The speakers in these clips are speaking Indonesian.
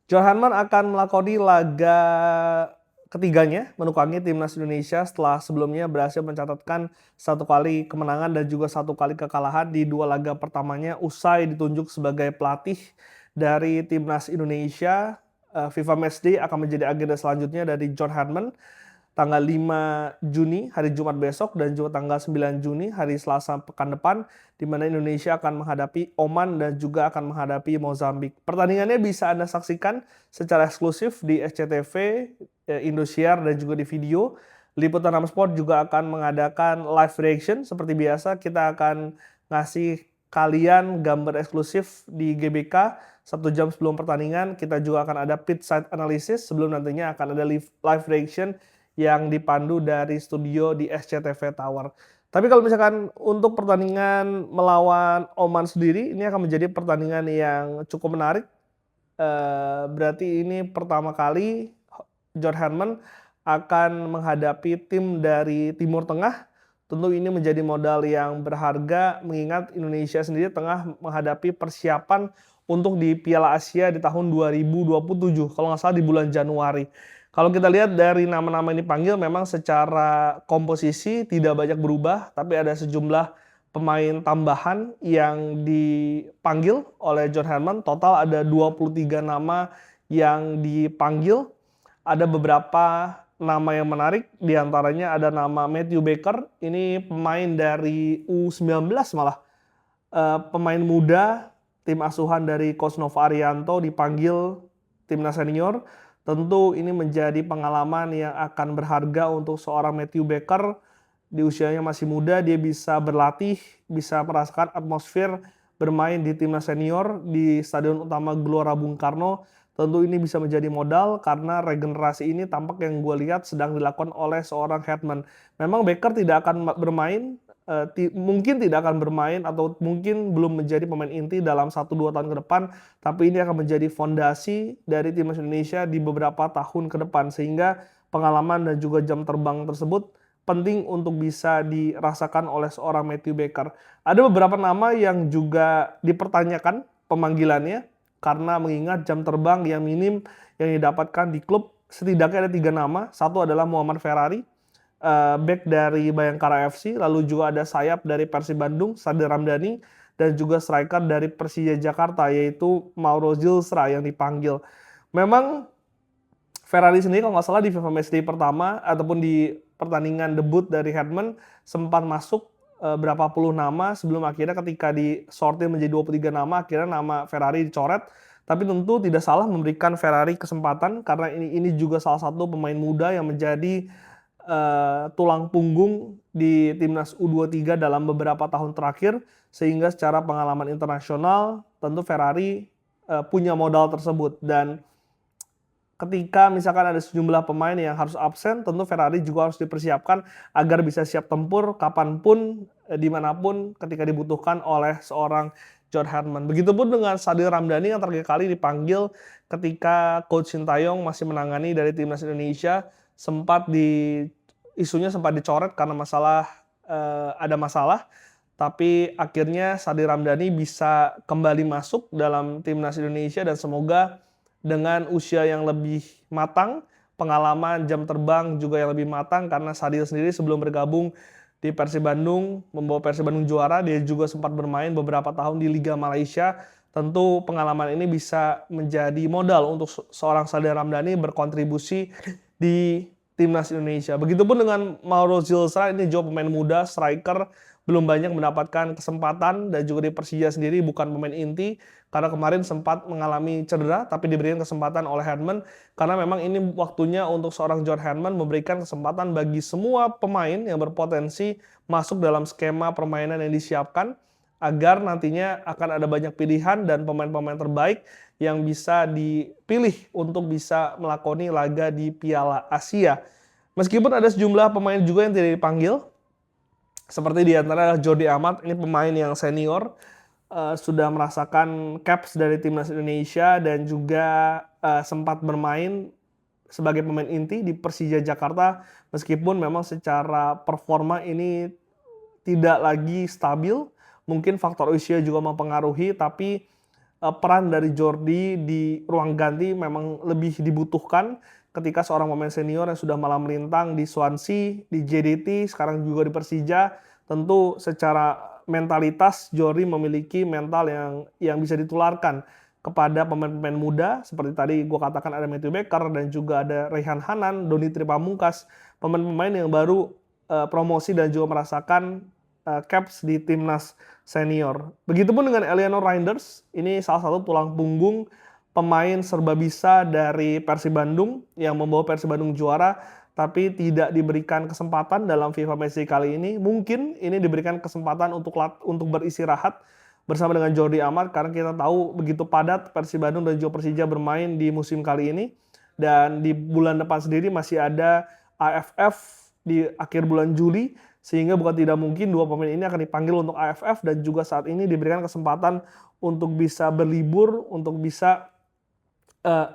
John Herdman akan melakoni laga ketiganya menukangi timnas Indonesia setelah sebelumnya berhasil mencatatkan 1 kali kemenangan dan juga 1 kali kekalahan di 2 laga pertamanya usai ditunjuk sebagai pelatih dari timnas Indonesia. FIFA Matchday akan menjadi agenda selanjutnya dari John Herdman tanggal 5 Juni hari Jumat besok dan juga tanggal 9 Juni hari Selasa pekan depan di mana Indonesia akan menghadapi Oman dan juga akan menghadapi Mozambik. Pertandingannya bisa Anda saksikan secara eksklusif di SCTV, Indosiar dan juga di video. Liputan 6 Sport juga akan mengadakan live reaction seperti biasa. Kita akan ngasih kalian gambar eksklusif di GBK 1 jam sebelum pertandingan. Kita juga akan ada pitch side analysis sebelum nantinya akan ada live reaction yang dipandu dari studio di SCTV Tower. Tapi kalau misalkan untuk pertandingan melawan Oman sendiri, ini akan menjadi pertandingan yang cukup menarik. Berarti ini pertama kali John Herdman akan menghadapi tim dari Timur Tengah. Tentu ini menjadi modal yang berharga mengingat Indonesia sendiri tengah menghadapi persiapan untuk di Piala Asia di tahun 2027, kalau nggak salah di bulan Januari. Kalau kita lihat dari nama-nama ini dipanggil memang secara komposisi tidak banyak berubah, tapi ada sejumlah pemain tambahan yang dipanggil oleh John Herdman. Total ada 23 nama yang dipanggil. Ada beberapa nama yang menarik, diantaranya ada nama Matthew Baker, ini pemain dari U19 malah. Pemain muda, tim asuhan dari Coach Nova Arianto dipanggil timnas senior. Tentu ini menjadi pengalaman yang akan berharga untuk seorang Matthew Baker. Di usianya masih muda, dia bisa berlatih, bisa merasakan atmosfer bermain di timnas senior di Stadion Utama Gelora Bung Karno. Tentu ini bisa menjadi modal karena regenerasi ini tampak yang gue lihat sedang dilakukan oleh seorang Herdman. Memang Baker tidak akan bermain, mungkin tidak akan bermain atau mungkin belum menjadi pemain inti dalam 1-2 tahun ke depan, tapi ini akan menjadi fondasi dari timnas Indonesia di beberapa tahun ke depan, sehingga pengalaman dan juga jam terbang tersebut penting untuk bisa dirasakan oleh seorang Matthew Baker. Ada beberapa nama yang juga dipertanyakan pemanggilannya karena mengingat jam terbang yang minim yang didapatkan di klub. Setidaknya ada 3 nama. Satu adalah Muhammad Ferrari, back dari Bayangkara FC, lalu juga ada sayap dari Persib Bandung, Sadir Ramdhani, dan juga striker dari Persija Jakarta yaitu Mauro Zilstra yang dipanggil. Memang Ferrari sendiri kalau nggak salah di FIFA Matchday pertama ataupun di pertandingan debut dari Herdman sempat masuk berapa puluh nama sebelum akhirnya ketika disortir menjadi 23 nama akhirnya nama Ferrari dicoret. Tapi tentu tidak salah memberikan Ferrari kesempatan karena ini juga salah satu pemain muda yang menjadi tulang punggung di timnas U23 dalam beberapa tahun terakhir, sehingga secara pengalaman internasional tentu Ferrari punya modal tersebut. Dan ketika misalkan ada sejumlah pemain yang harus absen, tentu Ferrari juga harus dipersiapkan agar bisa siap tempur kapanpun, dimanapun ketika dibutuhkan oleh seorang John Herdman. Begitupun dengan Sadir Ramdhani yang terakhir kali dipanggil ketika Coach Sintayong masih menangani dari timnas Indonesia, isunya sempat dicoret karena ada masalah, tapi akhirnya Sadir Ramdhani bisa kembali masuk dalam timnas Indonesia dan semoga dengan usia yang lebih matang, pengalaman jam terbang juga yang lebih matang karena Sadir sendiri sebelum bergabung di Persib Bandung, membawa Persib Bandung juara, dia juga sempat bermain beberapa tahun di Liga Malaysia. Tentu pengalaman ini bisa menjadi modal untuk seorang Sadir Ramdhani berkontribusi di timnas Indonesia. Begitupun dengan Mauro Zilstra, ini juga pemain muda, striker, belum banyak mendapatkan kesempatan dan juga di Persija sendiri bukan pemain inti karena kemarin sempat mengalami cedera tapi diberikan kesempatan oleh Herdman karena memang ini waktunya untuk seorang John Herdman memberikan kesempatan bagi semua pemain yang berpotensi masuk dalam skema permainan yang disiapkan agar nantinya akan ada banyak pilihan dan pemain-pemain terbaik yang bisa dipilih untuk bisa melakoni laga di Piala Asia. Meskipun ada sejumlah pemain juga yang tidak dipanggil, seperti diantara Jordi Amat, ini pemain yang senior, sudah merasakan caps dari timnas Indonesia dan juga sempat bermain sebagai pemain inti di Persija Jakarta, meskipun memang secara performa ini tidak lagi stabil, mungkin faktor usia juga mempengaruhi, tapi peran dari Jordi di ruang ganti memang lebih dibutuhkan ketika seorang pemain senior yang sudah malam melintang di Swansea, di JDT, sekarang juga di Persija. Tentu secara mentalitas Jordi memiliki mental yang bisa ditularkan kepada pemain-pemain muda seperti tadi gue katakan ada Matthew Baker dan juga ada Raihan Hanan, Doni Tripamungkas, pemain-pemain yang baru promosi dan juga merasakan caps di timnas senior. Begitupun dengan Eleanor Reinders, ini salah satu tulang punggung pemain serba bisa dari Persib Bandung yang membawa Persib Bandung juara, tapi tidak diberikan kesempatan dalam FIFA Matchday kali ini. Mungkin ini diberikan kesempatan untuk beristirahat bersama dengan Jordi Amat karena kita tahu begitu padat Persib Bandung dan juga Persija bermain di musim kali ini, dan di bulan depan sendiri masih ada AFF di akhir bulan Juli, sehingga bukan tidak mungkin dua pemain ini akan dipanggil untuk AFF dan juga saat ini diberikan kesempatan untuk bisa berlibur, untuk bisa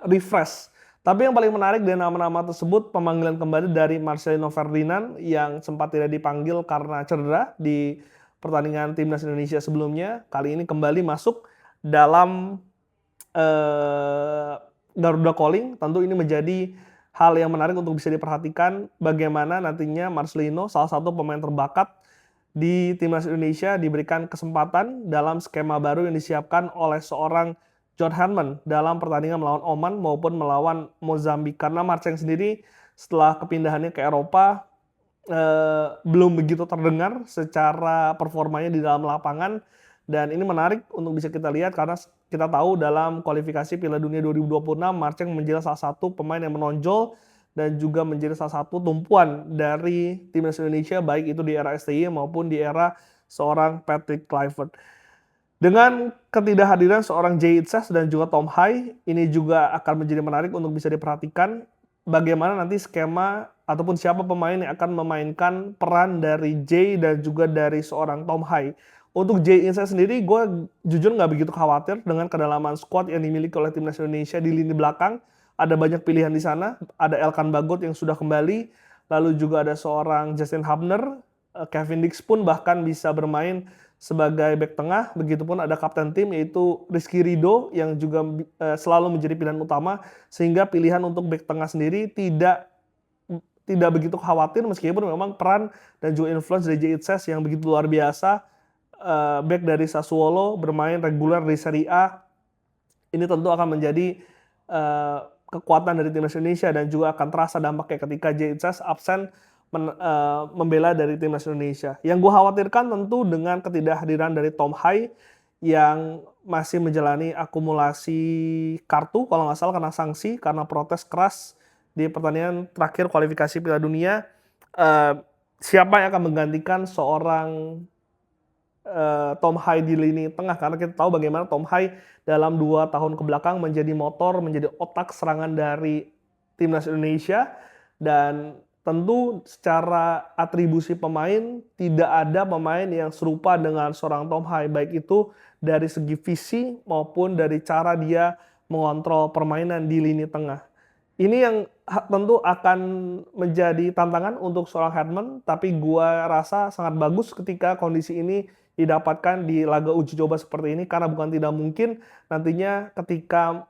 refresh. Tapi yang paling menarik dari nama-nama tersebut, pemanggilan kembali dari Marcelino Ferdinand yang sempat tidak dipanggil karena cedera di pertandingan timnas Indonesia sebelumnya, kali ini kembali masuk dalam Garuda Calling. Tentu ini menjadi hal yang menarik untuk bisa diperhatikan bagaimana nantinya Marcelino, salah satu pemain terbakat di timnas Indonesia, diberikan kesempatan dalam skema baru yang disiapkan oleh seorang John Herdman dalam pertandingan melawan Oman maupun melawan Mozambik. Karena Marceng sendiri setelah kepindahannya ke Eropa belum begitu terdengar secara performanya di dalam lapangan, dan ini menarik untuk bisa kita lihat karena kita tahu dalam kualifikasi Piala Dunia 2026 Marceng menjadi salah satu pemain yang menonjol dan juga menjadi salah satu tumpuan dari timnas Indonesia baik itu di era STY maupun di era seorang Patrick Kluivert. Dengan ketidakhadiran seorang Jay Itzes dan juga Tom Hai, ini juga akan menjadi menarik untuk bisa diperhatikan bagaimana nanti skema ataupun siapa pemain yang akan memainkan peran dari Jay dan juga dari seorang Tom Hai. Untuk Jay Itzes sendiri, gue jujur nggak begitu khawatir dengan kedalaman squad yang dimiliki oleh timnas Indonesia di lini belakang. Ada banyak pilihan di sana, ada Elkan Bagot yang sudah kembali, lalu juga ada seorang Justin Hubner, Kevin Dix pun bahkan bisa bermain sebagai bek tengah, begitupun ada kapten tim yaitu Rizky Ridho yang juga selalu menjadi pilihan utama, sehingga pilihan untuk bek tengah sendiri tidak begitu khawatir meskipun memang peran dan juga influence dari Jay Itzes yang begitu luar biasa, bek dari Sassuolo bermain reguler di Serie A, ini tentu akan menjadi kekuatan dari timnas Indonesia dan juga akan terasa dampaknya ketika Jay Itzes absen membela dari timnas Indonesia. Yang gue khawatirkan tentu dengan ketidakhadiran dari Tom Hai yang masih menjalani akumulasi kartu kalau nggak salah karena sanksi karena protes keras di pertandingan terakhir kualifikasi Piala Dunia. Siapa yang akan menggantikan seorang Tom Hai di lini tengah, karena kita tahu bagaimana Tom Hai dalam 2 tahun kebelakang menjadi motor, menjadi otak serangan dari timnas Indonesia, dan tentu secara atribusi pemain tidak ada pemain yang serupa dengan seorang Tom Hai, baik itu dari segi visi maupun dari cara dia mengontrol permainan di lini tengah. Ini yang tentu akan menjadi tantangan untuk seorang Herdman, tapi gua rasa sangat bagus ketika kondisi ini didapatkan di laga uji coba seperti ini, karena bukan tidak mungkin nantinya ketika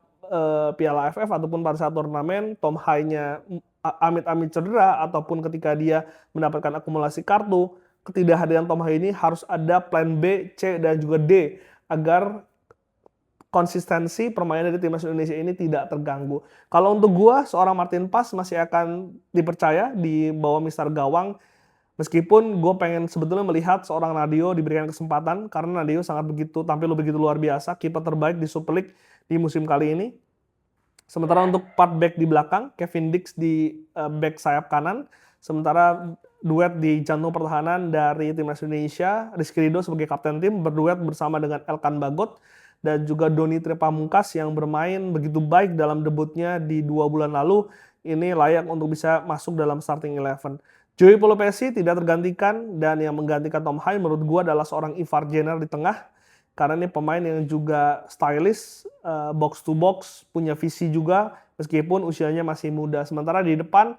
Piala AFF ataupun pada saat turnamen Tom Hai-nya amit-amit cedera ataupun ketika dia mendapatkan akumulasi kartu, ketidakhadiran Tom Hai ini harus ada plan B, C, dan juga D agar konsistensi permainan dari timnas Indonesia ini tidak terganggu. Kalau untuk gua, seorang Martin Paes masih akan dipercaya di bawah Mister Gawang, meskipun gue pengen sebetulnya melihat seorang Nadio diberikan kesempatan karena Nadio tampil begitu luar biasa, kiper terbaik di Super League di musim kali ini. Sementara untuk part back di belakang, Kevin Dix di back sayap kanan, sementara duet di jantung pertahanan dari timnas Indonesia, Rizky Ridho sebagai kapten tim berduet bersama dengan Elkan Bagot dan juga Doni Tripamungkas yang bermain begitu baik dalam debutnya di 2 bulan lalu, ini layak untuk bisa masuk dalam starting 11. Joey Pelopesi tidak tergantikan, dan yang menggantikan Tom Hai menurut gue adalah seorang Ivar Jenner di tengah, karena ini pemain yang juga stylish, box to box, punya visi juga meskipun usianya masih muda. Sementara di depan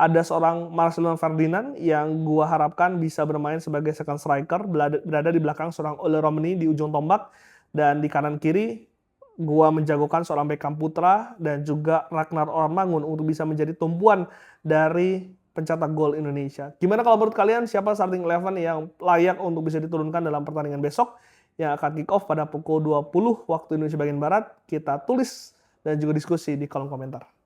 ada seorang Marcelino Ferdinand yang gue harapkan bisa bermain sebagai second striker, berada di belakang seorang Ole Romani di ujung tombak, dan di kanan kiri gua menjagokan seorang Beckham Putra dan juga Ragnar Ormangun untuk bisa menjadi tumpuan dari pencetak gol Indonesia. Gimana kalau menurut kalian, siapa starting 11 yang layak untuk bisa diturunkan dalam pertandingan besok yang akan kick off pada pukul 20 waktu Indonesia bagian Barat? Kita tulis dan juga diskusi di kolom komentar.